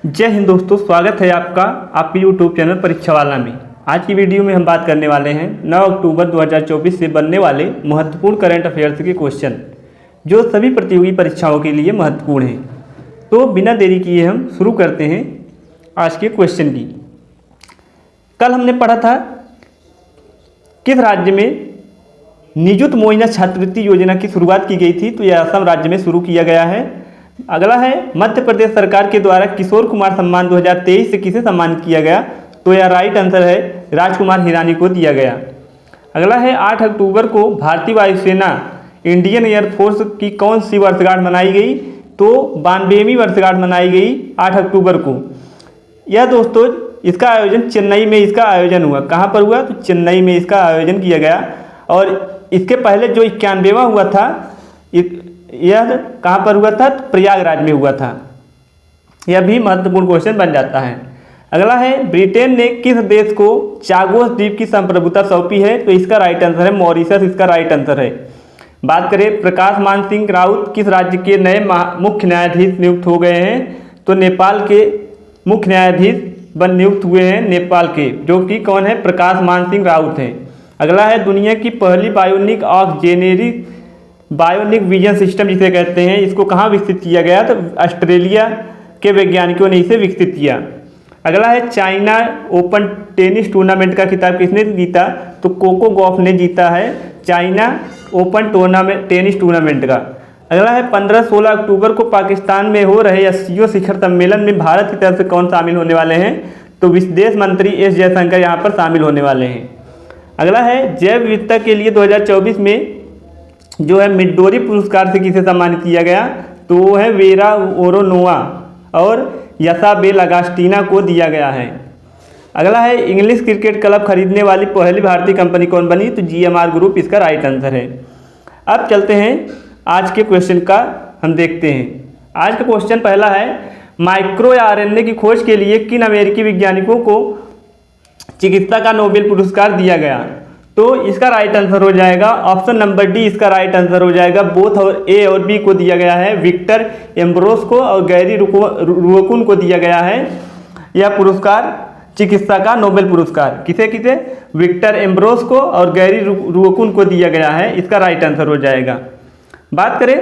जय हिंद दोस्तों, स्वागत है आपका आपके यूट्यूब चैनल परीक्षा वाला में। आज की वीडियो में हम बात करने वाले हैं 9 अक्टूबर 2024 से बनने वाले महत्वपूर्ण करंट अफेयर्स के क्वेश्चन, जो सभी प्रतियोगी परीक्षाओं के लिए महत्वपूर्ण हैं। तो बिना देरी किए हम शुरू करते हैं आज के क्वेश्चन की। कल हमने पढ़ा था किस राज्य में निजुत मोइना छात्रवृत्ति योजना की शुरुआत की गई थी, तो यह असम राज्य में शुरू किया गया है। अगला है मध्य प्रदेश सरकार के द्वारा किशोर कुमार सम्मान 2023 से किसे सम्मानित किया गया, तो यह राइट आंसर है, राजकुमार हिरानी को दिया गया। अगला है 8 अक्टूबर को भारतीय वायुसेना इंडियन एयरफोर्स की कौन सी वर्षगांठ मनाई गई, तो 92वीं वर्षगांठ मनाई गई 8 अक्टूबर को। यह दोस्तों इसका आयोजन चेन्नई में इसका आयोजन हुआ। कहाँ पर हुआ, तो चेन्नई में इसका आयोजन किया गया। और इसके पहले जो 91वां हुआ था यह कहाँ पर हुआ था, प्रयागराज में हुआ था। यह भी महत्वपूर्ण क्वेश्चन बन जाता है। अगला है ब्रिटेन ने किस देश को चागोस द्वीप की संप्रभुता सौंपी है, तो इसका राइट आंसर है मॉरिशस, इसका राइट आंसर है। बात करें प्रकाश मान सिंह राउत किस राज्य के नए मुख्य न्यायाधीश नियुक्त हो गए हैं, तो नेपाल के मुख्य न्यायाधीश नियुक्त हुए हैं नेपाल के, जो कि कौन है, प्रकाश मान सिंह राउत हैं। अगला है दुनिया की पहली बायोनिक ऑक्सीजनरी बायोनिक विजन सिस्टम जिसे कहते हैं, इसको कहाँ विकसित किया गया, तो ऑस्ट्रेलिया के वैज्ञानिकों ने इसे विकसित किया। अगला है चाइना ओपन टेनिस टूर्नामेंट का खिताब किसने जीता, तो कोको गॉफ ने जीता है चाइना ओपन टेनिस टूर्नामेंट का। अगला है 15-16 अक्टूबर को पाकिस्तान में हो रहे एससीओ शिखर सम्मेलन में भारत की तरफ से कौन शामिल होने वाले हैं, तो विदेश मंत्री एस जयशंकर यहाँ पर शामिल होने वाले हैं। अगला है जैव विविधता के लिए 2024 में जो है मिडोरी पुरस्कार से किसे सम्मानित किया गया, तो वो है वेरा ओरोनोवा और यसाबेल अगास्टीना को दिया गया है। अगला है इंग्लिश क्रिकेट क्लब खरीदने वाली पहली भारतीय कंपनी कौन बनी, तो जीएमआर ग्रुप, इसका राइट आंसर है। अब चलते हैं आज के क्वेश्चन का, हम देखते हैं। आज का क्वेश्चन पहला है माइक्रो आरएनए की खोज के लिए किन अमेरिकी वैज्ञानिकों को चिकित्सा का नोबेल पुरस्कार दिया गया, तो इसका राइट आंसर हो जाएगा ऑप्शन नंबर डी, इसका राइट आंसर हो जाएगा। बोथ और ए और बी को दिया गया है, विक्टर एम्ब्रोस को और गैरी रुवकुन को दिया गया है यह पुरस्कार, चिकित्सा का नोबेल पुरस्कार। किसे किसे, विक्टर एम्ब्रोस को और गैरी रुवकुन को दिया गया है, इसका राइट आंसर हो जाएगा। बात करें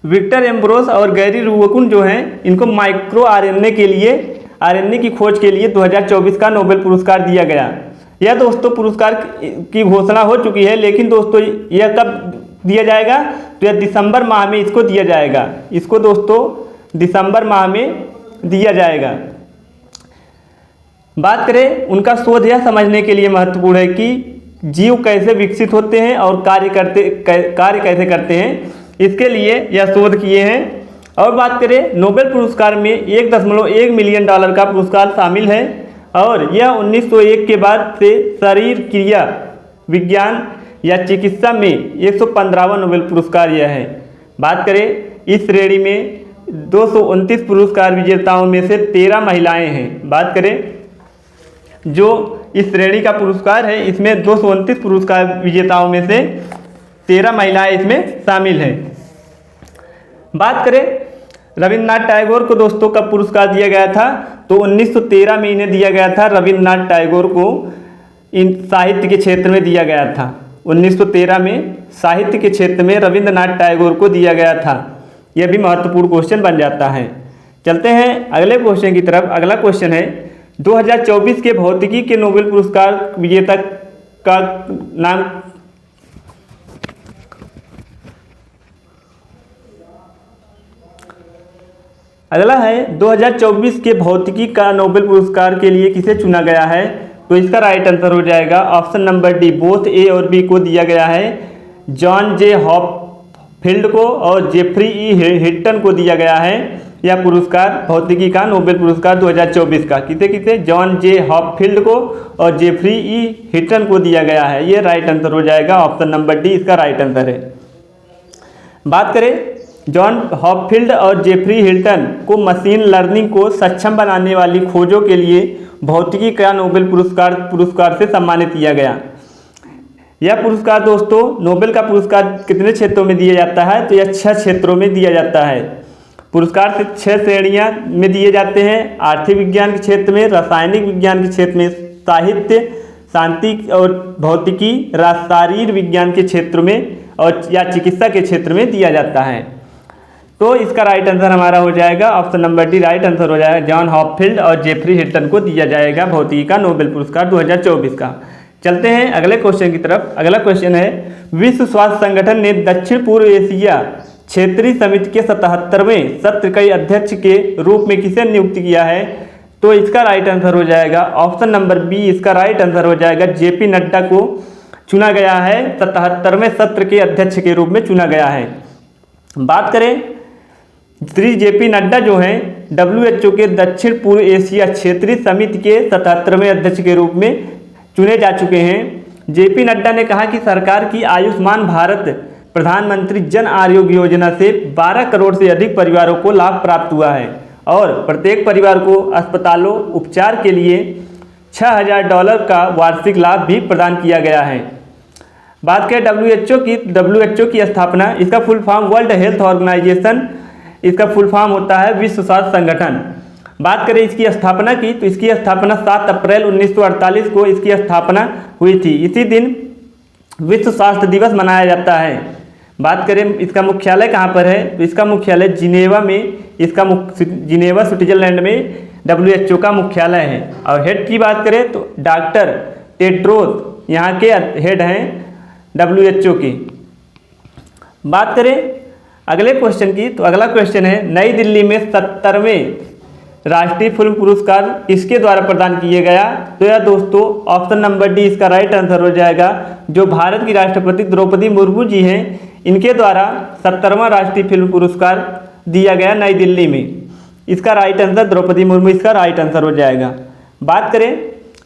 विक्टर एम्ब्रोस और गैरी रुवकुन जो हैं, इनको माइक्रो आरएनए के लिए, आरएनए की खोज के लिए 2024 का नोबेल पुरस्कार दिया गया। यह दोस्तों पुरस्कार की घोषणा हो चुकी है, लेकिन दोस्तों यह कब दिया जाएगा, तो यह दिसंबर माह में इसको दिया जाएगा। इसको दोस्तों दिसंबर माह में दिया जाएगा। बात करें उनका शोध यह समझने के लिए महत्वपूर्ण है कि जीव कैसे विकसित होते हैं और कार्य कैसे करते हैं, इसके लिए यह शोध किए हैं। और बात करें नोबेल पुरस्कार में 1.1 मिलियन डॉलर का पुरस्कार शामिल है, और यह 1901 के बाद से शरीर क्रिया विज्ञान या चिकित्सा में 115वां नोबेल पुरस्कार यह है। बात करें इस श्रेणी में 229 पुरस्कार विजेताओं में से 13 महिलाएं हैं। बात करें जो इस श्रेणी का पुरस्कार है, इसमें 229 पुरस्कार विजेताओं में से 13 महिलाएं इसमें शामिल हैं। बात करें रविन्द्रनाथ टैगोर को दोस्तों कब पुरस्कार दिया गया था, तो 1913 में इन्हें दिया गया था। रविन्द्रनाथ टैगोर को इन साहित्य के क्षेत्र में दिया गया था। 1913 में साहित्य के क्षेत्र में रविन्द्रनाथ टैगोर को दिया गया था। यह भी महत्वपूर्ण क्वेश्चन बन जाता है। चलते हैं अगले क्वेश्चन की तरफ। अगला क्वेश्चन है 2024 के भौतिकी के नोबेल पुरस्कार विजेता का नाम, अगला है 2024 के भौतिकी का नोबेल पुरस्कार के लिए किसे चुना गया है, तो इसका राइट आंसर हो जाएगा option number D, both A और बी को दिया गया है। जॉन जे हॉपफील्ड को और जेफरी ई हिटन को दिया गया है यह पुरस्कार, भौतिकी का नोबेल पुरस्कार 2024 का। किसे किसे, जॉन जे हॉपफील्ड को और जेफरी ई हिटन को दिया गया है। ये राइट आंसर हो जाएगा ऑप्शन नंबर डी, इसका राइट आंसर है। बात करें जॉन हॉपफील्ड और जेफरी हिल्टन को मशीन लर्निंग को सक्षम बनाने वाली खोजों के लिए भौतिकी का नोबेल पुरस्कार से सम्मानित किया गया। यह पुरस्कार दोस्तों, नोबेल का पुरस्कार कितने क्षेत्रों में दिया जाता है, तो यह 6 क्षेत्रों में दिया जाता है। पुरस्कार से 6 श्रेणियां में दिए जाते हैं। आर्थिक विज्ञान के क्षेत्र में, रासायनिक विज्ञान के क्षेत्र में, साहित्य, शांति और भौतिकी, शारीर विज्ञान के क्षेत्र में और या चिकित्सा के क्षेत्र में दिया जाता है। तो इसका राइट आंसर हमारा हो जाएगा option number D right answer हो जाएगा। जॉन हॉपफील्ड और जेफरी हिल्टन को दिया जाएगा भौतिकी का नोबेल पुरस्कार 2024 का। चलते हैं अगले क्वेश्चन की तरफ। अगला क्वेश्चन है, विश्व स्वास्थ्य संगठन ने दक्षिण पूर्व एशिया क्षेत्रीय समिति के 77वें सत्र के अध्यक्ष के रूप में किसे नियुक्त किया है? तो इसका राइट आंसर हो जाएगा ऑप्शन नंबर बी, इसका राइट आंसर हो जाएगा जेपी नड्डा को चुना गया है। 77वें सत्र के अध्यक्ष के रूप में चुना गया है। बात करें, श्री जेपी नड्डा जो हैं WHO के दक्षिण पूर्व एशिया क्षेत्रीय समिति के 77वें अध्यक्ष के रूप में चुने जा चुके हैं। जेपी नड्डा ने कहा कि सरकार की आयुष्मान भारत प्रधानमंत्री जन आरोग्य योजना से 12 करोड़ से अधिक परिवारों को लाभ प्राप्त हुआ है और प्रत्येक परिवार को अस्पतालों उपचार के लिए $6000 का वार्षिक लाभ भी प्रदान किया गया है। बात करें WHO की स्थापना, इसका full form world health organization, इसका फुल फॉर्म होता है विश्व स्वास्थ्य संगठन। बात करें इसकी स्थापना की, तो इसकी स्थापना 7 अप्रैल 1948 को इसकी स्थापना हुई थी। इसी दिन विश्व स्वास्थ्य दिवस मनाया जाता है। बात करें इसका मुख्यालय कहाँ पर है, तो इसका मुख्यालय जिनेवा में, जिनेवा स्विट्जरलैंड में WHO का मुख्यालय है। और हेड की बात करें तो डॉक्टर टेड्रोस यहाँ के हेड हैं WHO की। बात करें अगले क्वेश्चन की, तो अगला क्वेश्चन है, नई दिल्ली में 70वें राष्ट्रीय फिल्म पुरस्कार किसके द्वारा प्रदान किए गया? तो यह दोस्तों ऑप्शन नंबर डी इसका राइट आंसर हो जाएगा। जो भारत की राष्ट्रपति द्रौपदी मुर्मू जी हैं, इनके द्वारा 70वां राष्ट्रीय फिल्म पुरस्कार दिया गया नई दिल्ली में। इसका राइट आंसर द्रौपदी मुर्मू, इसका राइट आंसर हो जाएगा। बात करें,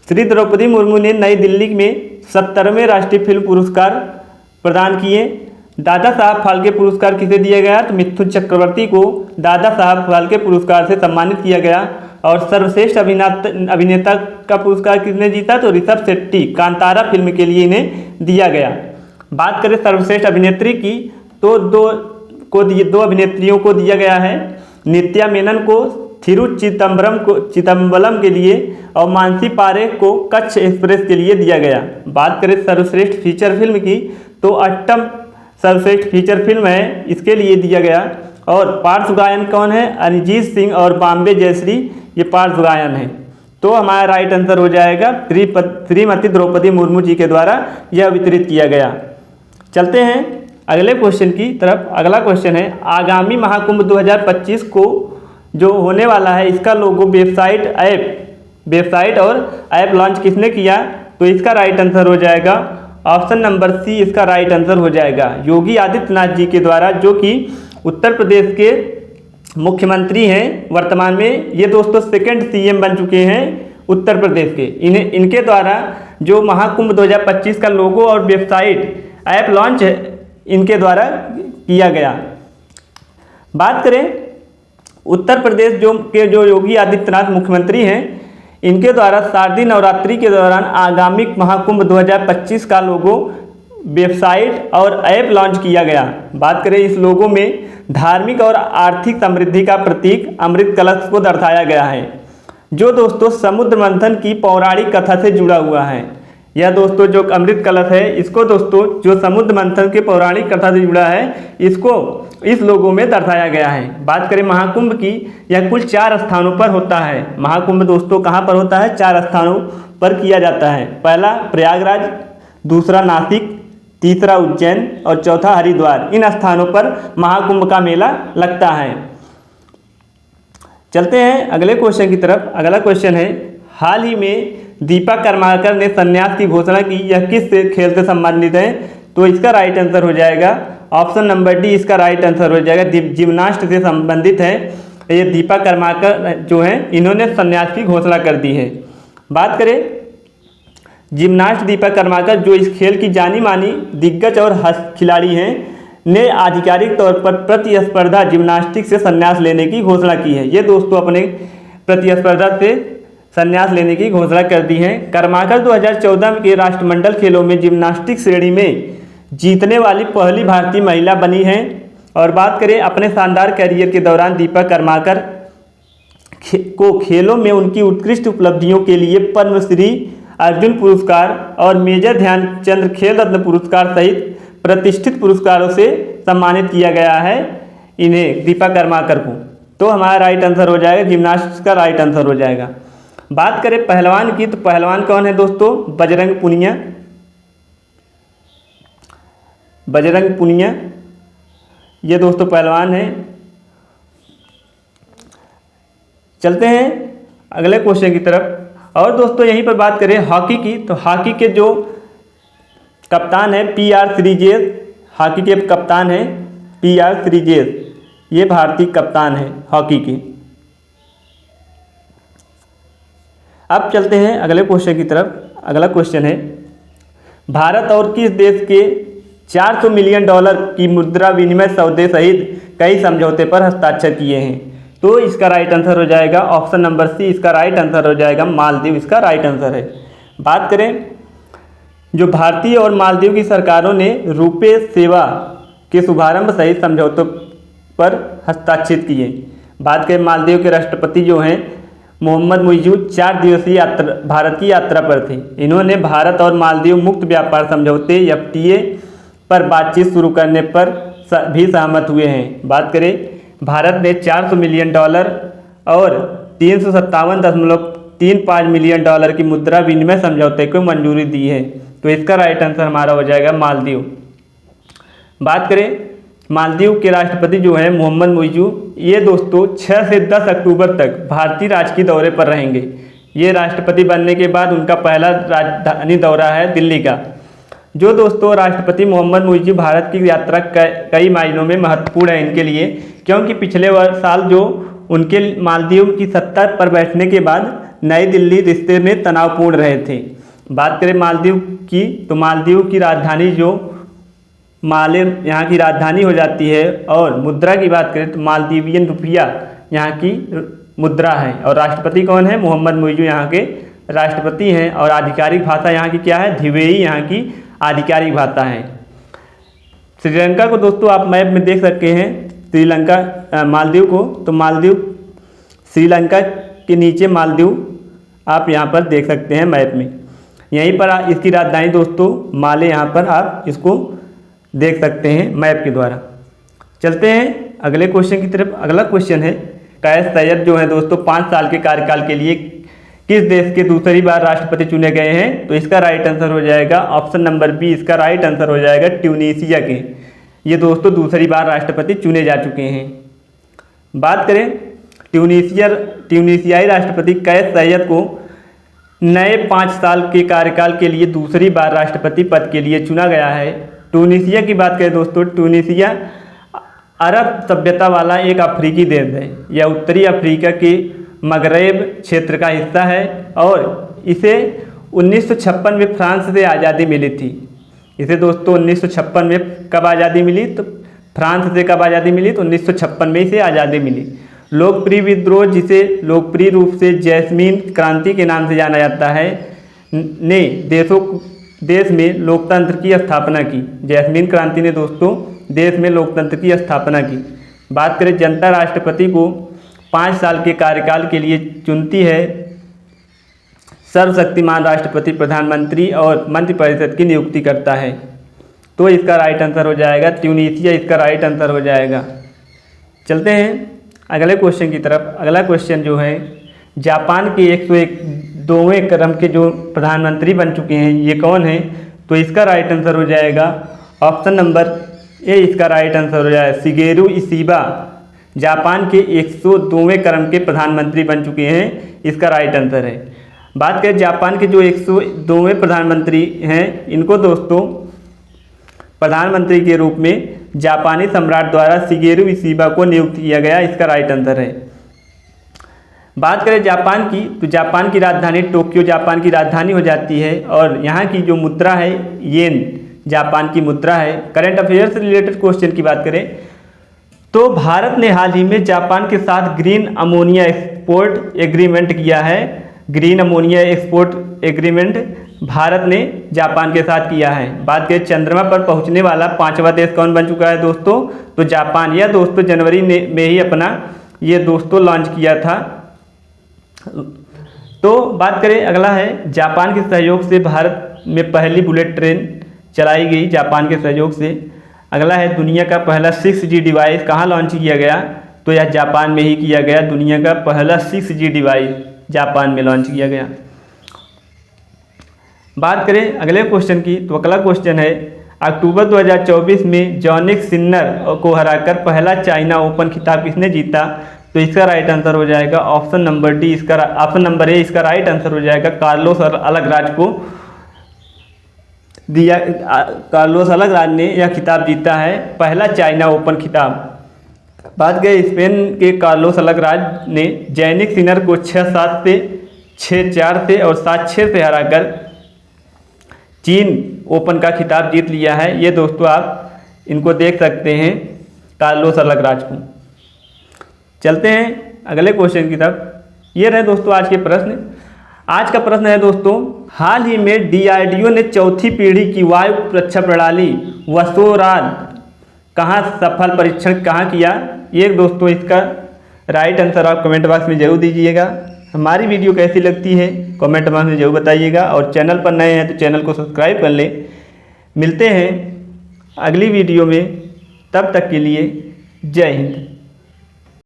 श्री द्रौपदी मुर्मू ने नई दिल्ली में 70वें राष्ट्रीय फिल्म पुरस्कार प्रदान किए। दादा साहब फाल्के पुरस्कार किसे दिया गया? तो मिथुन चक्रवर्ती को दादा साहब फाल्के पुरस्कार से सम्मानित किया गया। और सर्वश्रेष्ठ अभिनेता का पुरस्कार किसने जीता? तो ऋषभ शेट्टी, कांतारा फिल्म के लिए इन्हें दिया गया। बात करें सर्वश्रेष्ठ अभिनेत्री की, तो दो अभिनेत्रियों को दिया गया है। नित्या मेनन को चिदम्बरम के लिए और मानसी पारेख को कच्छ एक्सप्रेस के लिए दिया गया। बात करें सर्वश्रेष्ठ फीचर फिल्म की, तो अट्टम सर्वश्रेष्ठ फीचर फिल्म है, इसके लिए दिया गया। और पार्श्व गायन कौन है? अरिजीत सिंह और बॉम्बे जयश्री, ये पार्श्व गायन है। तो हमारा राइट आंसर हो जाएगा श्रीमती द्रौपदी मुर्मू जी के द्वारा यह वितरित किया गया। चलते हैं अगले क्वेश्चन की तरफ। अगला क्वेश्चन है, आगामी महाकुंभ 2025 को जो होने वाला है, इसका लोगो वेबसाइट और ऐप लॉन्च किसने किया? तो इसका राइट आंसर हो जाएगा ऑप्शन नंबर सी, इसका राइट आंसर हो जाएगा योगी आदित्यनाथ जी के द्वारा, जो कि उत्तर प्रदेश के मुख्यमंत्री हैं वर्तमान में। ये दोस्तों सेकंड CM बन चुके हैं उत्तर प्रदेश के। इनके द्वारा जो महाकुंभ 2025 का लोगो और वेबसाइट ऐप लॉन्च इनके द्वारा किया गया। बात करें उत्तर प्रदेश जो योगी आदित्यनाथ मुख्यमंत्री हैं, इनके द्वारा शारदीय नवरात्रि के दौरान आगामी महाकुंभ 2025 का लोगो, वेबसाइट और ऐप लॉन्च किया गया। बात करें इस लोगो में धार्मिक और आर्थिक समृद्धि का प्रतीक अमृत कलश को दर्शाया गया है, जो दोस्तों समुद्र मंथन की पौराणिक कथा से जुड़ा हुआ है। यह दोस्तों जो अमृत कलश है, इसको दोस्तों जो समुद्र मंथन के पौराणिक कथा से जुड़ा है, इसको इस लोगो में दर्शाया गया है। बात करें महाकुंभ की, यह कुल 4 स्थानों पर होता है। महाकुंभ दोस्तों कहाँ पर होता है? 4 स्थानों पर किया जाता है। पहला प्रयागराज, दूसरा नासिक, तीसरा उज्जैन और चौथा हरिद्वार। इन स्थानों पर महाकुंभ का मेला लगता है। चलते हैं अगले क्वेश्चन की तरफ। अगला क्वेश्चन है, हाल ही में दीपा कर्माकर ने संन्यास की घोषणा की, यह किस खेल से संबंधित है? तो इसका राइट आंसर हो जाएगा ऑप्शन नंबर डी, इसका राइट आंसर हो जाएगा जिम्नास्ट से संबंधित है। ये दीपा कर्माकर जो हैं, इन्होंने संन्यास की घोषणा कर दी है। बात करें जिम्नास्ट दीपा कर्माकर, जो इस खेल की जानी मानी दिग्गज और खिलाड़ी हैं, ने आधिकारिक तौर पर प्रतिस्पर्धा जिम्नास्टिक से संन्यास लेने की घोषणा की है। ये दोस्तों अपने प्रतिस्पर्धा से संन्यास लेने की घोषणा कर दी है। कर्माकर 2014 के राष्ट्रमंडल खेलों में जिम्नास्टिक श्रेणी में जीतने वाली पहली भारतीय महिला बनी हैं। और बात करें अपने शानदार कैरियर के दौरान दीपक कर्माकर को खेलों में उनकी उत्कृष्ट उपलब्धियों के लिए पद्मश्री, अर्जुन पुरस्कार और मेजर ध्यानचंद खेल रत्न पुरस्कार सहित प्रतिष्ठित पुरस्कारों से सम्मानित किया गया है इन्हें, दीपक कर्माकर को। तो हमारा राइट आंसर हो जाएगा जिम्नास्टिक्स का राइट आंसर हो जाएगा। बात करें पहलवान की, तो पहलवान कौन है दोस्तों? बजरंग पुनिया। बजरंग पुनिया ये दोस्तों पहलवान है। चलते हैं अगले क्वेश्चन की तरफ। और दोस्तों यहीं पर बात करें हॉकी की, तो हॉकी के जो कप्तान है PR श्रीजेश, हॉकी के कप्तान है PR श्रीजेश, ये भारतीय कप्तान है हॉकी के। अब चलते हैं अगले क्वेश्चन की तरफ। अगला क्वेश्चन है भारत और किस देश के $400 मिलियन की मुद्रा विनिमय सौदे सहित कई समझौते पर हस्ताक्षर किए हैं? तो इसका राइट आंसर हो जाएगा ऑप्शन नंबर सी, इसका राइट आंसर हो जाएगा मालदीव, इसका राइट आंसर है। बात करें जो भारतीय और मालदीव की सरकारों ने रुपे सेवा के शुभारंभ सहित समझौतों पर हस्ताक्षरित किए। बात करें मालदीव के राष्ट्रपति जो हैं मोहम्मद मुइज़ू 4 दिवसीय भारत की यात्रा पर थे। इन्होंने भारत और मालदीव मुक्त व्यापार समझौते FTA पर बातचीत शुरू करने पर भी सहमत हुए हैं। बात करें भारत ने $400 मिलियन और 357.35 मिलियन की मुद्रा विनिमय समझौते को मंजूरी दी है। तो इसका राइट आंसर हमारा हो जाएगा मालदीव। बात करें मालदीव के राष्ट्रपति जो है मोहम्मद मुइज़ू, ये दोस्तों 6 से 10 अक्टूबर तक भारतीय राजकीय दौरे पर रहेंगे। ये राष्ट्रपति बनने के बाद उनका पहला राजधानी दौरा है दिल्ली का। जो दोस्तों राष्ट्रपति मोहम्मद मुइज़ू भारत की यात्रा कई मायनों में महत्वपूर्ण है इनके लिए, क्योंकि पिछले साल जो उनके मालदीव की सत्ता पर बैठने के बाद नई दिल्ली रिश्ते में तनावपूर्ण रहे थे। बात करें मालदीव की, तो मालदीव की राजधानी जो माले यहाँ की राजधानी हो जाती है। और मुद्रा की बात करें तो मालदीवियन रुपया यहाँ की मुद्रा है। और राष्ट्रपति कौन है? मोहम्मद मुइज़ू यहाँ के राष्ट्रपति हैं। और आधिकारिक भाषा यहाँ की क्या है? धिवेई यहाँ की आधिकारिक भाषा है। श्रीलंका को दोस्तों आप मैप में देख सकते हैं, श्रीलंका मालदीव को, तो मालदीव श्रीलंका के नीचे मालदीव आप यहाँ पर देख सकते हैं मैप में। यहीं पर इसकी राजधानी दोस्तों माले, यहाँ पर आप इसको देख सकते हैं मैप के द्वारा। चलते हैं अगले क्वेश्चन की तरफ। अगला क्वेश्चन है कैस सैयद जो है दोस्तों 5 साल के कार्यकाल के लिए किस देश के दूसरी बार राष्ट्रपति चुने गए हैं? तो इसका राइट आंसर हो जाएगा ऑप्शन नंबर बी, इसका राइट आंसर हो जाएगा ट्यूनीशिया के। ये दोस्तों दूसरी बार राष्ट्रपति चुने जा चुके हैं। बात करें ट्यूनीशियाई राष्ट्रपति कैस सैयद को नए 5 साल के कार्यकाल के लिए दूसरी बार राष्ट्रपति पद के लिए चुना गया है। ट्यूनीशिया की बात करें दोस्तों, ट्यूनीशिया अरब सभ्यता वाला एक अफ्रीकी देश है। यह उत्तरी अफ्रीका के मगरेब क्षेत्र का हिस्सा है और इसे 1956 में फ्रांस से आज़ादी मिली थी। इसे दोस्तों 1956 में कब आज़ादी मिली? तो फ्रांस से कब आज़ादी मिली? तो 1956 में इसे आज़ादी मिली। लोकप्रिय विद्रोह, जिसे लोकप्रिय रूप से जैस्मीन क्रांति के नाम से जाना जाता है, ने देश में लोकतंत्र की स्थापना की। जैस्मीन क्रांति ने दोस्तों देश में लोकतंत्र की स्थापना की। बात करें जनता राष्ट्रपति को 5 साल के कार्यकाल के लिए चुनती है। सर्वशक्तिमान राष्ट्रपति प्रधानमंत्री और मंत्रिपरिषद की नियुक्ति करता है। तो इसका राइट आंसर हो जाएगा ट्यूनीशिया, इसका राइट आंसर हो जाएगा। चलते हैं अगले क्वेश्चन की तरफ। अगला क्वेश्चन जो है जापान के 102वें क्रम के जो प्रधानमंत्री बन चुके हैं ये कौन है? तो इसका राइट आंसर हो जाएगा ऑप्शन नंबर ए, इसका राइट आंसर हो जाएगा शिगेरू इशिबा। जापान के 102वें क्रम के प्रधानमंत्री बन चुके हैं, इसका राइट आंसर है। बात करें जापान के जो 102वें प्रधानमंत्री हैं, इनको दोस्तों प्रधानमंत्री के रूप में जापानी सम्राट द्वारा शिगेरू इशिबा को नियुक्त किया गया, इसका राइट आंसर है। बात करें जापान की, तो जापान की राजधानी टोक्यो जापान की राजधानी हो जाती है और यहाँ की जो मुद्रा है येन जापान की मुद्रा है। करंट अफेयर से रिलेटेड क्वेश्चन की बात करें तो भारत ने हाल ही में जापान के साथ ग्रीन अमोनिया एक्सपोर्ट एग्रीमेंट किया है। Green ammonia export agreement Bharat ने जापान के साथ किया है। बात करें चंद्रमा पर पहुंचने वाला 5वां देश कौन बन चुका है दोस्तों, तो जापान। यह दोस्तों जनवरी में ही अपना ये दोस्तों लॉन्च किया था। तो बात करें अगला है, जापान के सहयोग से भारत में पहली बुलेट ट्रेन चलाई गई, जापान के सहयोग से। अगला है, दुनिया का पहला 6G डिवाइस कहाँ लॉन्च किया गया, तो यह जापान में ही किया गया। दुनिया का पहला 6G डिवाइस जापान में लॉन्च किया गया। बात करें अगले क्वेश्चन की, तो अगला क्वेश्चन है, अक्टूबर 2024 में जॉनिक सिन्नर को हराकर पहला चाइना ओपन खिताब किसने जीता, तो इसका राइट आंसर हो जाएगा option number D. Option number A इसका राइट आंसर हो जाएगा। कार्लोस अलगराज को दिया, कार्लोस अलगराज ने यह खिताब जीता है, पहला चाइना ओपन खिताब। बात करें स्पेन के कार्लोस अलगराज ने जैनिक सिनर को 6-7 से 6-4 से और 7-6 से हराकर चीन ओपन का खिताब जीत लिया है। ये दोस्तों आप इनको देख सकते हैं, कार्लोस अलगराज को। चलते हैं अगले क्वेश्चन की तरफ। ये रहे दोस्तों आज के प्रश्न। आज का प्रश्न है दोस्तों, हाल ही में DRDO ने चौथी पीढ़ी की वायु सुरक्षा प्रणाली वसोराज कहाँ सफल परीक्षण कहाँ किया, ये दोस्तों इसका राइट आंसर आप कमेंट बॉक्स में जरूर दीजिएगा। हमारी वीडियो कैसी लगती है कमेंट बॉक्स में जरूर बताइएगा, और चैनल पर नए हैं तो चैनल को सब्सक्राइब कर लें। मिलते हैं अगली वीडियो में, तब तक के लिए जय हिंद।